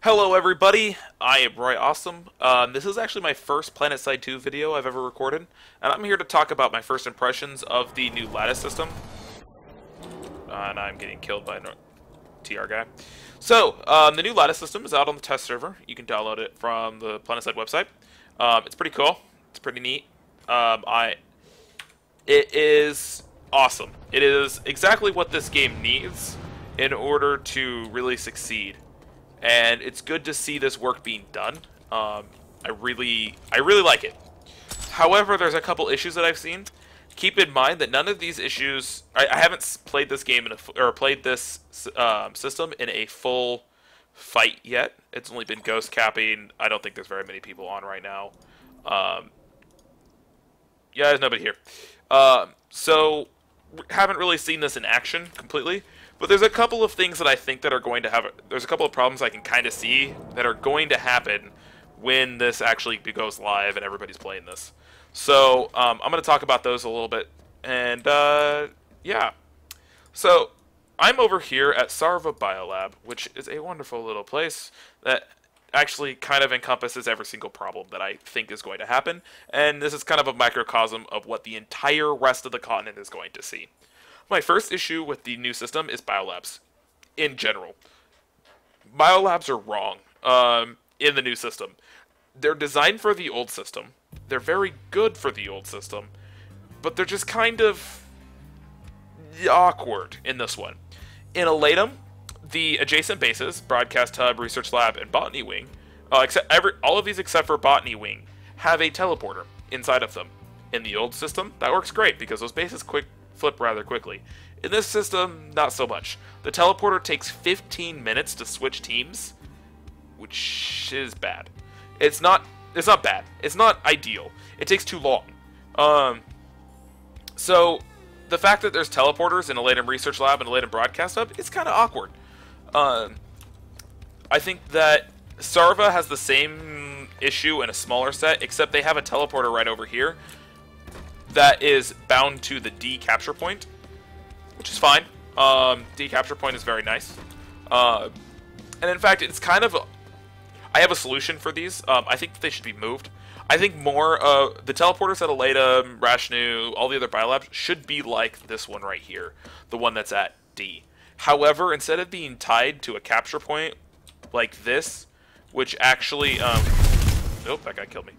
Hello everybody, I am Roy Awesome. This is actually my first Planetside 2 video I've ever recorded, and I'm here to talk about my first impressions of the new lattice system. And I'm getting killed by a TR guy. So, the new lattice system is out on the test server. You can download it from the Planetside website. It's pretty cool. It's pretty neat. It is awesome. It is exactly what this game needs in order to really succeed. And it's good to see this work being done. I really like it. However, there's a couple issues that I've seen. Keep in mind that none of these issues. I haven't played this game or played this system in a full fight yet. It's only been ghost capping. I don't think there's very many people on right now. Yeah, there's nobody here. So haven't really seen this in action completely. But there's a couple of things that I think that are going to have. There's a couple of problems I can kind of see that are going to happen when this actually goes live and everybody's playing this. So I'm going to talk about those a little bit. And yeah. So I'm over here at Sarva Biolab, which is a wonderful little place that actually kind of encompasses every single problem that I think is going to happen. And this is kind of a microcosm of what the entire rest of the continent is going to see. My first issue with the new system is biolabs, in general. Biolabs are wrong in the new system. They're designed for the old system. They're very good for the old system, but they're just kind of awkward in this one. In Elatum, the adjacent bases, Broadcast Hub, Research Lab, and Botany Wing, all of these except for Botany Wing, have a teleporter inside of them. In the old system, that works great because those bases flip rather quickly. In this system, not so much. The teleporter takes 15 minutes to switch teams, which is bad. It's not bad. It's not ideal. It takes too long. So the fact that there's teleporters in Elatum Research Lab and Elatum Broadcast Hub is kind of awkward. I think that Sarva has the same issue in a smaller set, except they have a teleporter right over here that is bound to the D capture point, which is fine. D capture point is very nice. And in fact, it's kind of... I have a solution for these. I think that they should be moved. I think more... the teleporters at Elatum, Rashnu, all the other biolabs should be like this one right here. The one that's at D. However, instead of being tied to a capture point like this, which actually... nope, that guy killed me.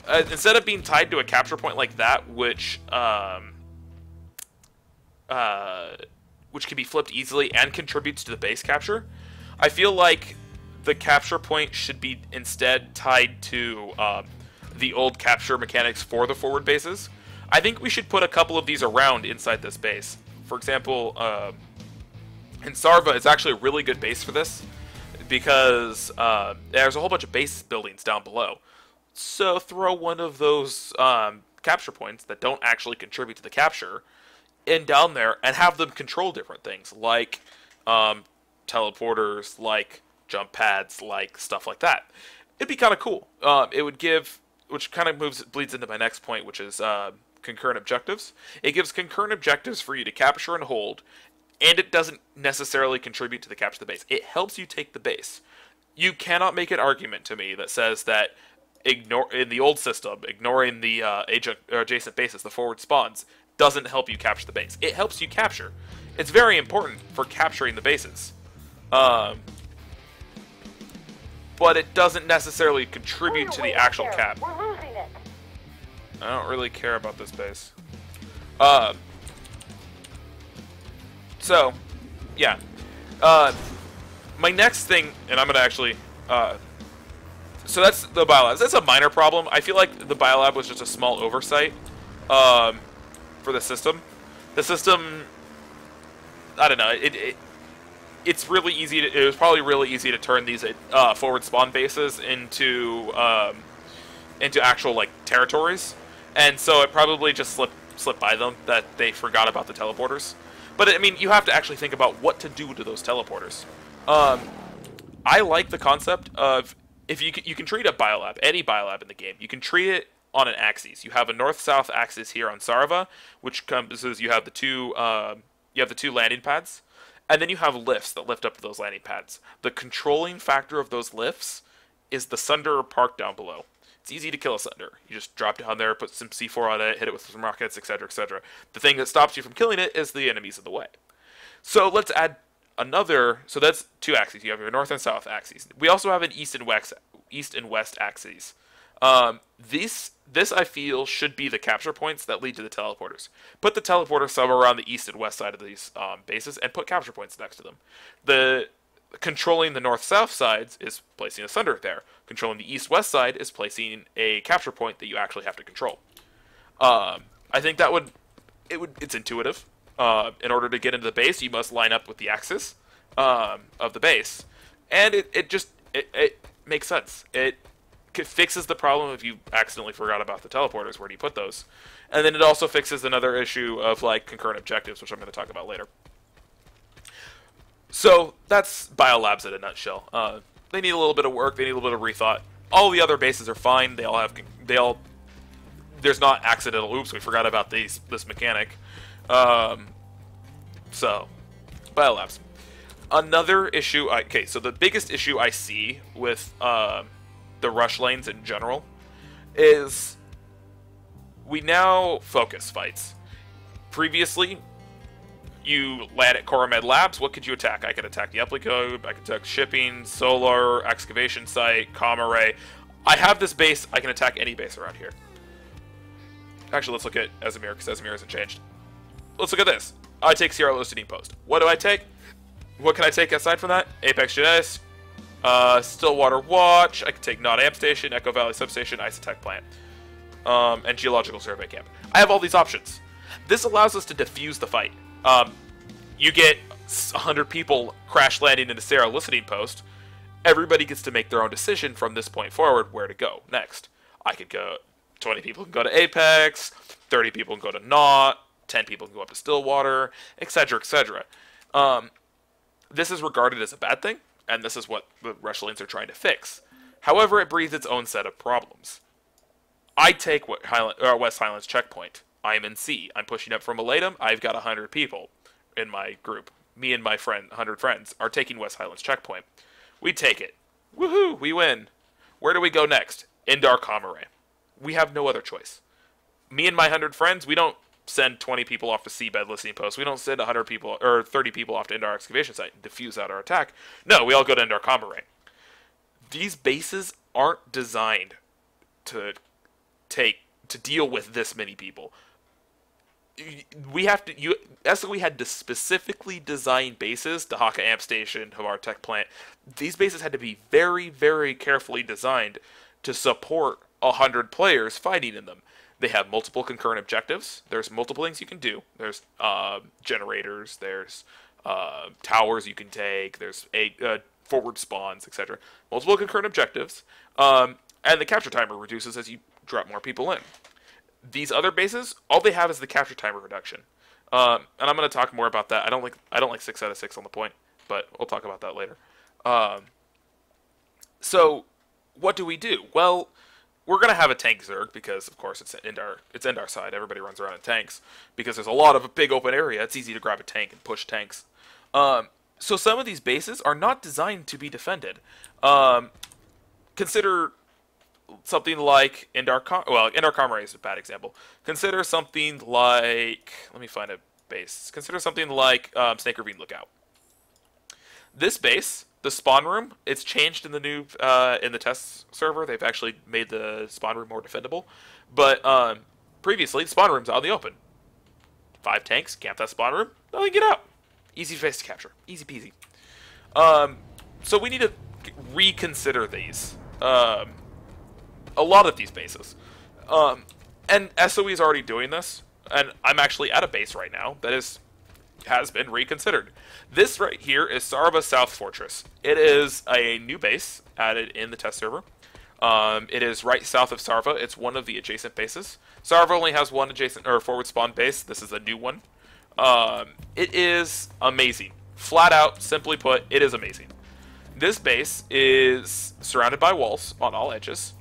Instead of being tied to a capture point like that, which can be flipped easily and contributes to the base capture, I feel like the capture point should be instead tied to the old capture mechanics for the forward bases. I think we should put a couple of these around inside this base. For example, in Sarva, it's actually a really good base for this because there's a whole bunch of base buildings down below. So throw one of those capture points that don't actually contribute to the capture in down there and have them control different things, like teleporters, like jump pads, like stuff like that. It'd be kind of cool. It would give, which kind of bleeds into my next point, which is concurrent objectives. It gives concurrent objectives for you to capture and hold, and it doesn't necessarily contribute to the capture of the base. It helps you take the base. You cannot make an argument to me that says that in the old system, ignoring the adjacent bases, the forward spawns, doesn't help you capture the base. It helps you capture. It's very important for capturing the bases. But it doesn't necessarily contribute to the actual cap. I don't really care about this base. So, yeah. My next thing, and I'm going to actually... so that's the biolabs. That's a minor problem. I feel like the biolab was just a small oversight for the system. The system, I don't know. It's really easy. It was probably really easy to turn these forward spawn bases into actual like territories, and so it probably just slipped by them that they forgot about the teleporters. But I mean, you have to actually think about what to do to those teleporters. I like the concept of, if you can treat a biolab, any biolab in the game, you can treat it on an axis. You have a north-south axis here on Sarva, which encompasses you have the two landing pads, And then you have lifts that lift up to those landing pads. The controlling factor of those lifts is the Sunder park down below. It's easy to kill a Sunder. You just drop down there, put some C4 on it, hit it with some rockets, etc., etc. The thing that stops you from killing it is the enemies in the way. So let's add another. So that's two axes. You have your north and south axes. We also have an east and west axes. This I feel should be the capture points that lead to the teleporters. Put the teleporter somewhere around the east and west side of these bases, and put capture points next to them. The controlling the north-south sides is placing a Sunder there. Controlling the east-west side is placing a capture point that you actually have to control. I think that it's intuitive. In order to get into the base, you must line up with the axis of the base, and it makes sense. It fixes the problem if you accidentally forgot about the teleporters. Where do you put those? And then it also fixes another issue of like concurrent objectives, which I'm going to talk about later. So that's Biolabs in a nutshell. They need a little bit of work. They need a little bit of rethought. All the other bases are fine. There's not accidental oops, we forgot about this mechanic. So Biolabs. Another issue. Okay, so the biggest issue I see with the rush lanes in general is we now focus fights. Previously, you land at Coromed Labs. What could you attack? I could attack the Uplicode, I could attack shipping, solar, excavation site, comm array. I have this base. I can attack any base around here. Actually, let's look at Esamir, because Esamir hasn't changed. Let's look at this. I take Sierra Lucidine Post. What do I take? What can I take aside from that? Apex Genesis, Stillwater Watch. I can take Not Amp Station, Echo Valley Substation, Ice Attack Plant, and Geological Survey Camp. I have all these options. This allows us to diffuse the fight. You get 100 people crash landing into Sierra Lucidine Post. Everybody gets to make their own decision from this point forward where to go next. I could go. 20 people can go to Apex, 30 people can go to Knot, 10 people can go up to Stillwater, etc., etc. This is regarded as a bad thing, and this is what the rush lanes are trying to fix. However, it breeds its own set of problems. I take West Highlands checkpoint. I'm in C. I'm pushing up from Elatum. I've got 100 people in my group. Me and my 100 friends are taking West Highlands checkpoint. We take it. Woohoo! We win. Where do we go next? Indar comm array. We have no other choice. Me and my 100 friends, we don't send 20 people off to Seabed listening post. We don't send 100 people or 30 people off to Indar excavation site and diffuse out our attack. No, we all go to Indar comm array. These bases aren't designed to deal with this many people. We have to. SOE had to specifically design bases. Dahaka Amp Station, Hamar Tech Plant. These bases had to be very, very carefully designed to support 100 players fighting in them. They have multiple concurrent objectives. There's multiple things you can do. There's generators. There's towers you can take. There's forward spawns, etc. Multiple concurrent objectives. And the capture timer reduces as you drop more people in. These other bases, all they have is the capture timer reduction. And I'm going to talk more about that. I don't like 6 out of 6 on the point, but we'll talk about that later. So what do we do? Well, we're going to have a tank Zerg because, of course, it's Indar side. Everybody runs around in tanks because there's a lot of a big open area. It's easy to grab a tank and push tanks. So some of these bases are not designed to be defended. Consider something like Indar comm array is a bad example. Consider something like, let me find a base. Consider something like Snake Ravine Lookout. This base, the spawn room, it's changed in the new in the test server. They've actually made the spawn room more defendable. But previously, the spawn room's out in the open. 5 tanks, camp that spawn room, nothing get out. Easy face to capture, easy peasy. So we need to reconsider these. A lot of these bases. And SOE is already doing this, and I'm actually at a base right now that has been reconsidered. This right here is Sarva South Fortress. It is a new base added in the test server. It is right south of Sarva. It's one of the adjacent bases. Sarva only has one adjacent or forward spawn base. This is a new one. It is amazing. Flat out, simply put, it is amazing. This base is surrounded by walls on all edges.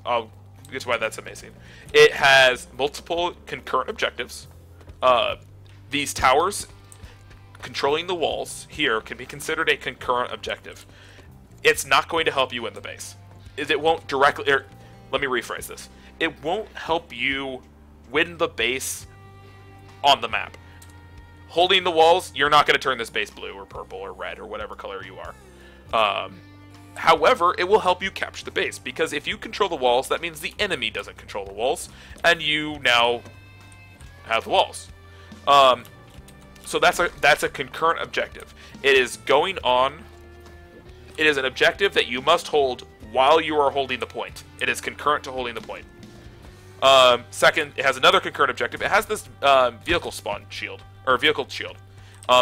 I'll get to why that's amazing. It has multiple concurrent objectives. These towers controlling the walls here can be considered a concurrent objective. It's not going to help you win the base. It won't directly... let me rephrase this. It won't help you win the base on the map. Holding the walls, you're not going to turn this base blue or purple or red or whatever color you are. However, it will help you capture the base, because if you control the walls, that means the enemy doesn't control the walls, and you now have the walls. So that's a concurrent objective. It is going on. It is an objective that you must hold while you are holding the point. It is concurrent to holding the point. Second, it has another concurrent objective. It has this vehicle spawn shield, or vehicle shield.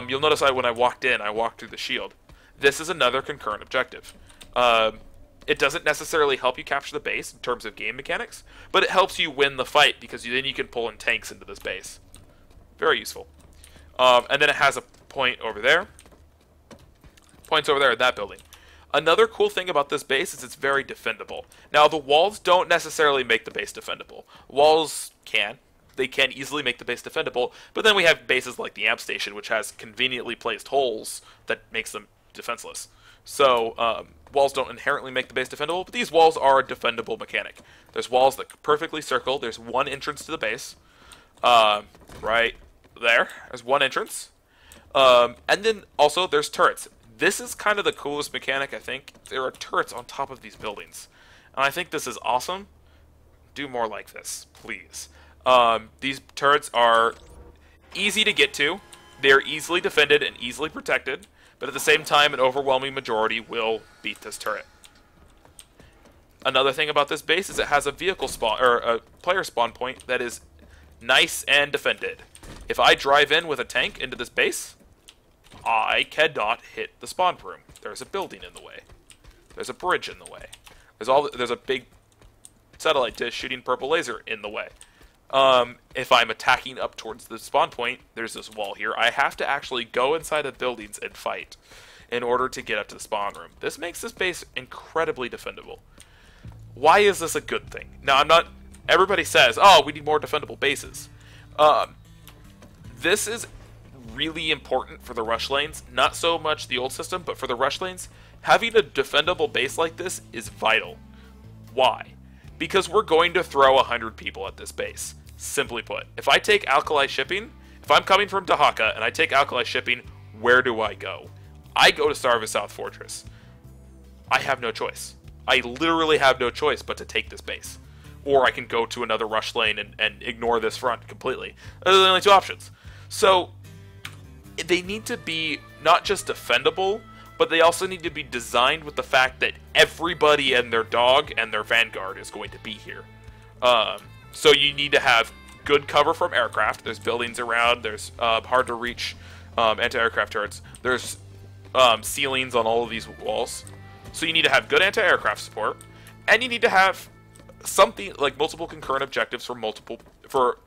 You'll notice when I walked in, I walked through the shield. This is another concurrent objective. It doesn't necessarily help you capture the base in terms of game mechanics, but it helps you win the fight, because then you can pull in tanks into this base. Very useful. And then it has a point over there. Points over there in that building. Another cool thing about this base is it's very defendable. Now, the walls don't necessarily make the base defendable. Walls can. They can easily make the base defendable, but then we have bases like the amp station, which has conveniently placed holes that makes them defenseless. So, walls don't inherently make the base defendable, but these walls are a defendable mechanic. There's walls that perfectly circle. There's one entrance to the base. Right there. There's one entrance. And then also there's turrets. This is kind of the coolest mechanic, I think. There are turrets on top of these buildings. And I think this is awesome. Do more like this, please. These turrets are easy to get to. They're easily defended and easily protected. But at the same time, an overwhelming majority will beat this turret. Another thing about this base is it has a vehicle spawn, or a player spawn point that is nice and defended. If I drive in with a tank into this base, I cannot hit the spawn room. There's a building in the way. There's a bridge in the way. There's a big satellite dish shooting purple laser in the way. If I'm attacking up towards the spawn point, there's this wall here. I have to actually go inside of buildings and fight in order to get up to the spawn room. This makes this base incredibly defendable. Why is this a good thing? Now, everybody says, oh, we need more defendable bases. This is really important for the rush lanes. Not so much the old system, but for the rush lanes, having a defendable base like this is vital. Why? Because we're going to throw 100 people at this base. Simply put, if I take Alkali Shipping, if I'm coming from Dahaka and I take Alkali Shipping, where do I go? I go to Starva South Fortress. I have no choice. I literally have no choice but to take this base. Or I can go to another rush lane and ignore this front completely. Those are the only two options. So, they need to be not just defendable, but they also need to be designed with the fact that everybody and their dog and their vanguard is going to be here. So you need to have good cover from aircraft. There's buildings around. There's hard-to-reach anti-aircraft turrets. There's ceilings on all of these walls. So you need to have good anti-aircraft support, and you need to have something like multiple concurrent objectives for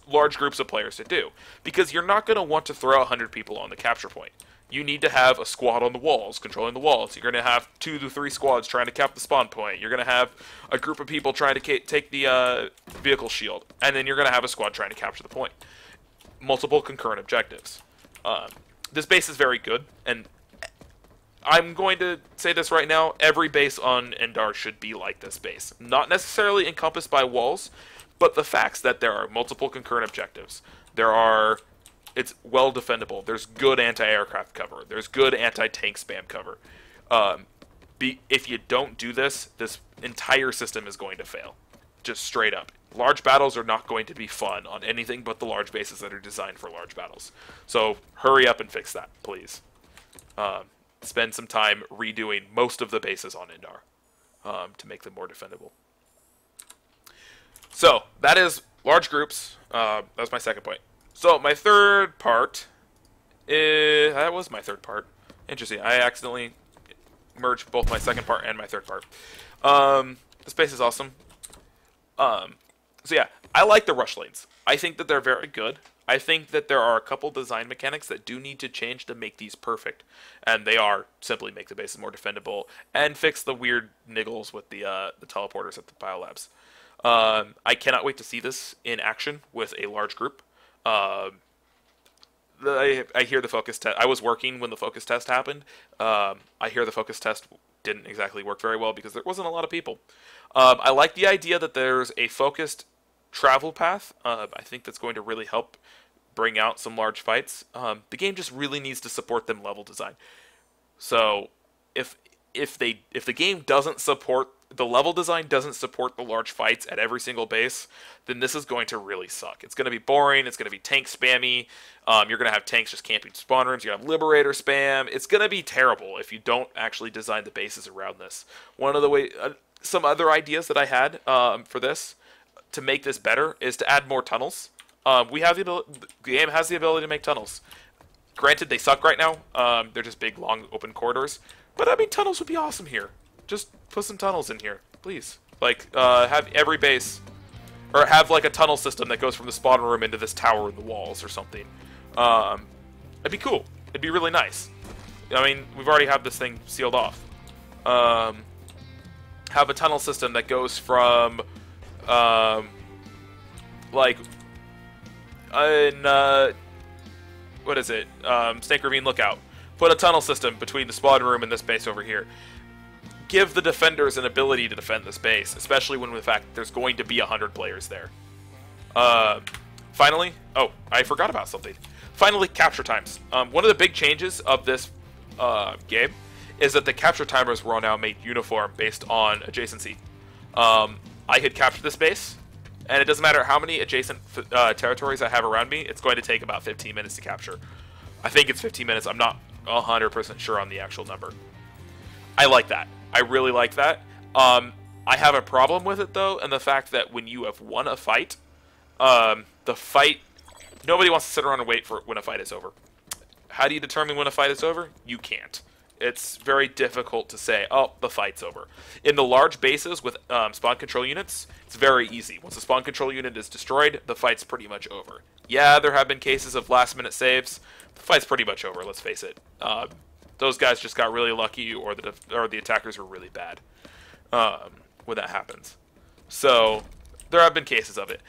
large groups of players to do, because you're not going to want to throw 100 people on the capture point. You need to have a squad on the walls, controlling the walls. You're going to have 2 to 3 squads trying to cap the spawn point. You're going to have a group of people trying to take the vehicle shield, and then you're going to have a squad trying to capture the point. Multiple concurrent objectives. This base is very good, and I'm going to say this right now, every base on Endar should be like this base. Not necessarily encompassed by walls, but the facts that there are multiple concurrent objectives. It's well defendable. There's good anti-aircraft cover. There's good anti-tank spam cover. If you don't do this, this entire system is going to fail. Just straight up. Large battles are not going to be fun on anything but the large bases that are designed for large battles. So hurry up and fix that, please. Spend some time redoing most of the bases on Indar to make them more defendable. So, that is large groups. That's my second point. So, my third part is... That was my third part. Interesting. I accidentally merged both my second part and my third part. This base is awesome. So, yeah. I like the rush lanes. I think that they're very good. I think that there are a couple design mechanics that do need to change to make these perfect. And they are simply make the bases more defendable and fix the weird niggles with the teleporters at the biolabs. I cannot wait to see this in action with a large group. I hear the focus test. I was working when the focus test happened. I hear the focus test didn't exactly work very well because there wasn't a lot of people. I like the idea that there's a focused travel path. I think that's going to really help bring out some large fights. The game just really needs to support them level design. So if the game doesn't support the level design doesn't support the large fights at every single base, then this is going to really suck. It's going to be boring. It's going to be tank spammy. You're going to have tanks just camping spawn rooms. You have Liberator spam. It's going to be terrible if you don't actually design the bases around this. Some other ideas that I had for this to make this better is to add more tunnels. The game has the ability to make tunnels. Granted, they suck right now. They're just big, long, open corridors. But I mean, tunnels would be awesome here. Just put some tunnels in here, please. Like, have every base, or have like a tunnel system that goes from the spawn room into this tower in the walls or something. It'd be cool. It'd be really nice. I mean, we've already had this thing sealed off. Have a tunnel system that goes from, what is it? Snake Ravine Lookout. Put a tunnel system between the spawn room and this base over here. Give the defenders an ability to defend this base, especially when, in fact, there's going to be 100 players there. Finally, oh, I forgot about something. Finally, capture times. One of the big changes of this game is that the capture timers were now made uniform based on adjacency. I had captured this base, and it doesn't matter how many adjacent territories I have around me, it's going to take about 15 minutes to capture. I think it's 15 minutes. I'm not 100% sure on the actual number. I like that. I really like that. I have a problem with it, though, and the fact that when you have won a fight, nobody wants to sit around and wait for when a fight is over. How do you determine when a fight is over? You can't. It's very difficult to say, oh, the fight's over. In the large bases with spawn control units, it's very easy. Once the spawn control unit is destroyed, the fight's pretty much over. Yeah, there have been cases of last-minute saves. The fight's pretty much over, let's face it. Those guys just got really lucky, or the attackers were really bad when that happens. So there have been cases of it.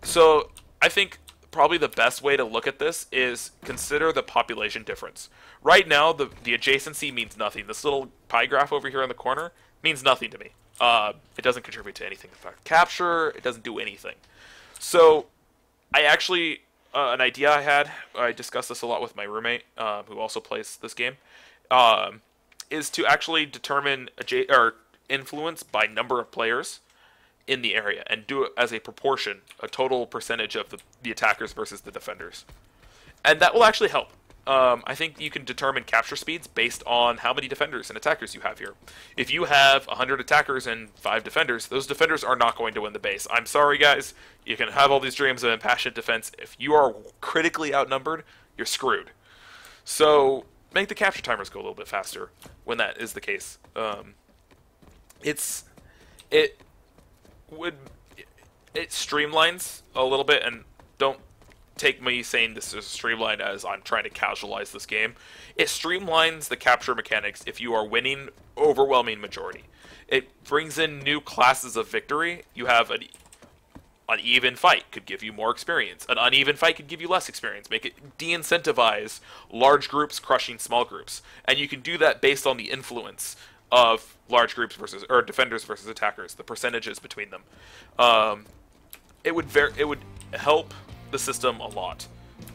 So I think probably the best way to look at this is consider the population difference. Right now, the adjacency means nothing. This little pie graph over here in the corner means nothing to me. It doesn't contribute to anything. In fact, capture, it doesn't do anything. So I actually, an idea I had, I discussed this a lot with my roommate, who also plays this game, is to actually determine influence by number of players in the area and do it as a proportion, a total percentage of the attackers versus the defenders. And that will actually help. I think you can determine capture speeds based on how many defenders and attackers you have here. If you have 100 attackers and 5 defenders, those defenders are not going to win the base. I'm sorry, guys. You can have all these dreams of impassioned defense. If you are critically outnumbered, you're screwed. So make the capture timers go a little bit faster when that is the case. It streamlines a little bit, and don't take me saying this is streamlined as I'm trying to casualize this game. It streamlines the capture mechanics if you are winning overwhelming majority. It brings in new classes of victory. You have an even fight could give you more experience. An uneven fight could give you less experience. Make it de-incentivize large groups crushing small groups. And you can do that based on the influence of large groups versus, or defenders versus attackers, the percentages between them. It would help the system a lot,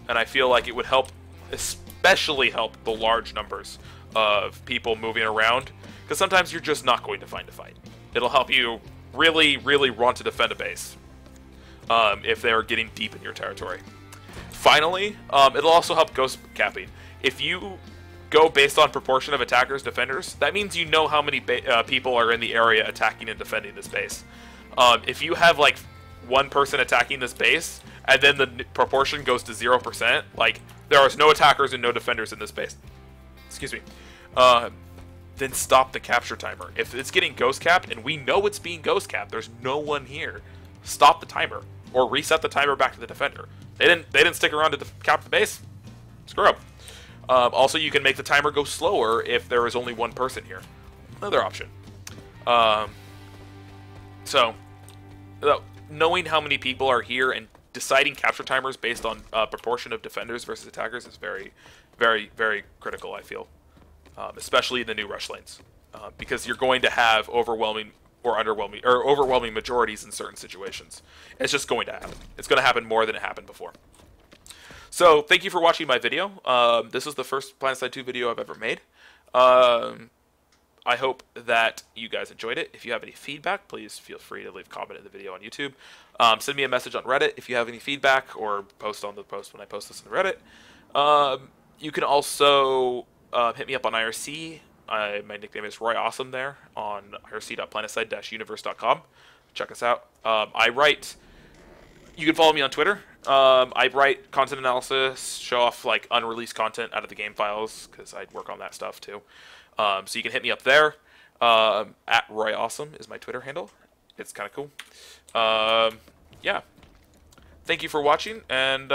and I feel like it would help, especially help the large numbers of people moving around, because sometimes you're just not going to find a fight. It'll help you really, really want to defend a base if they're getting deep in your territory. Finally, it'll also help ghost capping. If you go based on proportion of attackers, defenders, that means you know how many people are in the area attacking and defending this base. If you have like one person attacking this base, and then the proportion goes to 0%, like there are no attackers and no defenders in this base, excuse me, then stop the capture timer. If it's getting ghost capped and we know it's being ghost capped, there's no one here, stop the timer or reset the timer back to the defender. They didn't stick around to cap the base. Screw up. Also, you can make the timer go slower if there is only one person here. Another option. So, knowing how many people are here and deciding capture timers based on proportion of defenders versus attackers is very, very, very critical, I feel. Especially in the new rush lanes. Because you're going to have overwhelming majorities in certain situations. It's just going to happen. It's going to happen more than it happened before. So, thank you for watching my video. This is the first Planetside 2 video I've ever made. I hope that you guys enjoyed it. If you have any feedback, please feel free to leave a comment in the video on YouTube. Send me a message on Reddit if you have any feedback, or post on the post when I post this on Reddit. You can also hit me up on IRC. My nickname is Roy Awesome there on irc.planetside-universe.com. Check us out. You can follow me on Twitter. I write content analysis, show off like unreleased content out of the game files, because I work on that stuff too. So you can hit me up there. At Roy Awesome is my Twitter handle. It's kind of cool. Yeah. Thank you for watching, and